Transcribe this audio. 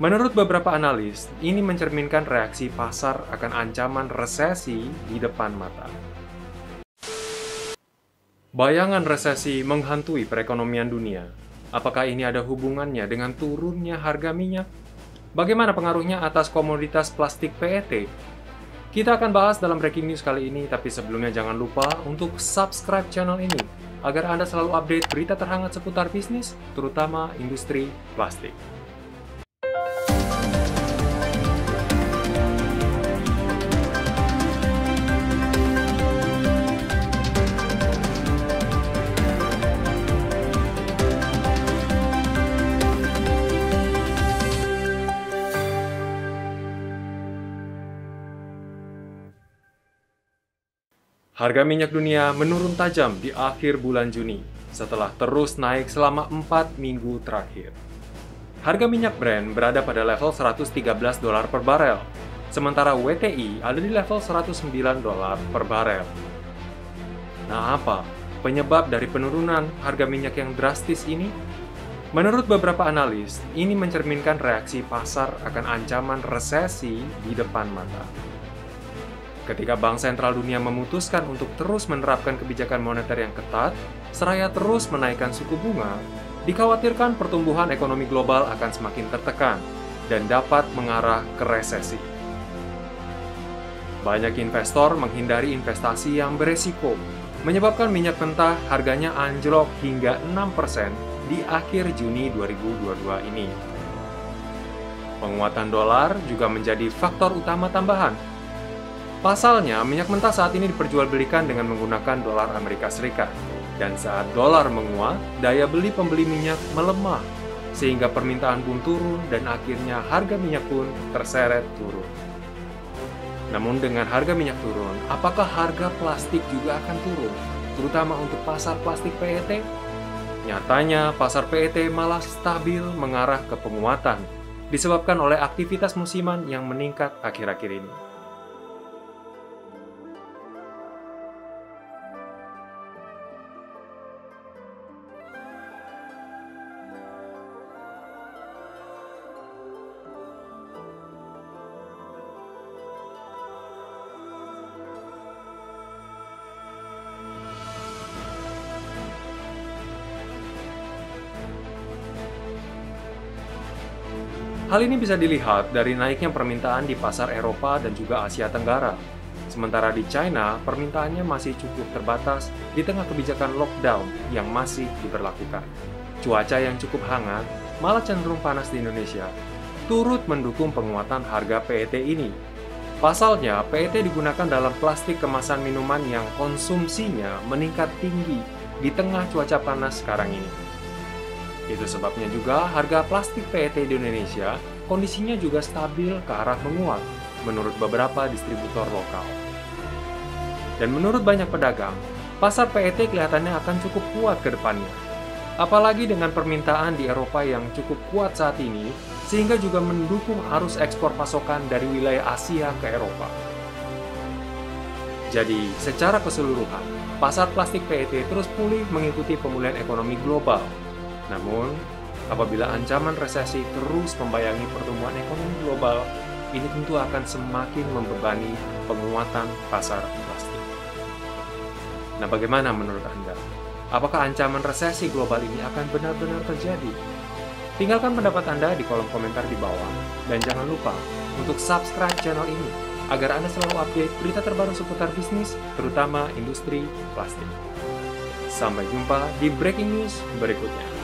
Menurut beberapa analis, ini mencerminkan reaksi pasar akan ancaman resesi di depan mata. Bayangan resesi menghantui perekonomian dunia. Apakah ini ada hubungannya dengan turunnya harga minyak? Bagaimana pengaruhnya atas komoditas plastik PET? Kita akan bahas dalam breaking news kali ini, tapi sebelumnya jangan lupa untuk subscribe channel ini agar Anda selalu update berita terhangat seputar bisnis, terutama industri plastik. Harga minyak dunia menurun tajam di akhir bulan Juni setelah terus naik selama 4 minggu terakhir. Harga minyak Brent berada pada level $113 per barel, sementara WTI ada di level $109 per barel. Nah, apa penyebab dari penurunan harga minyak yang drastis ini? Menurut beberapa analis, ini mencerminkan reaksi pasar akan ancaman resesi di depan mata. Ketika Bank Sentral Dunia memutuskan untuk terus menerapkan kebijakan moneter yang ketat, seraya terus menaikkan suku bunga, dikhawatirkan pertumbuhan ekonomi global akan semakin tertekan dan dapat mengarah ke resesi. Banyak investor menghindari investasi yang beresiko, menyebabkan minyak mentah harganya anjlok hingga 6% di akhir Juni 2022 ini. Penguatan dolar juga menjadi faktor utama tambahan. Pasalnya, minyak mentah saat ini diperjualbelikan dengan menggunakan dolar Amerika Serikat. Dan saat dolar menguat, daya beli pembeli minyak melemah, sehingga permintaan pun turun dan akhirnya harga minyak pun terseret turun. Namun dengan harga minyak turun, apakah harga plastik juga akan turun, terutama untuk pasar plastik PET? Nyatanya, pasar PET malah stabil mengarah ke penguatan, disebabkan oleh aktivitas musiman yang meningkat akhir-akhir ini. Hal ini bisa dilihat dari naiknya permintaan di pasar Eropa dan juga Asia Tenggara. Sementara di China, permintaannya masih cukup terbatas di tengah kebijakan lockdown yang masih diberlakukan. Cuaca yang cukup hangat, malah cenderung panas di Indonesia, turut mendukung penguatan harga PET ini. Pasalnya, PET digunakan dalam plastik kemasan minuman yang konsumsinya meningkat tinggi di tengah cuaca panas sekarang ini. Itu sebabnya juga harga plastik PET di Indonesia kondisinya juga stabil ke arah menguat menurut beberapa distributor lokal. Dan menurut banyak pedagang, pasar PET kelihatannya akan cukup kuat ke depannya. Apalagi dengan permintaan di Eropa yang cukup kuat saat ini, sehingga juga mendukung arus ekspor pasokan dari wilayah Asia ke Eropa. Jadi, secara keseluruhan, pasar plastik PET terus pulih mengikuti pemulihan ekonomi global. Namun, apabila ancaman resesi terus membayangi pertumbuhan ekonomi global, ini tentu akan semakin membebani penguatan pasar plastik. Nah, bagaimana menurut Anda? Apakah ancaman resesi global ini akan benar-benar terjadi? Tinggalkan pendapat Anda di kolom komentar di bawah, dan jangan lupa untuk subscribe channel ini agar Anda selalu update berita terbaru seputar bisnis, terutama industri plastik. Sampai jumpa di breaking news berikutnya.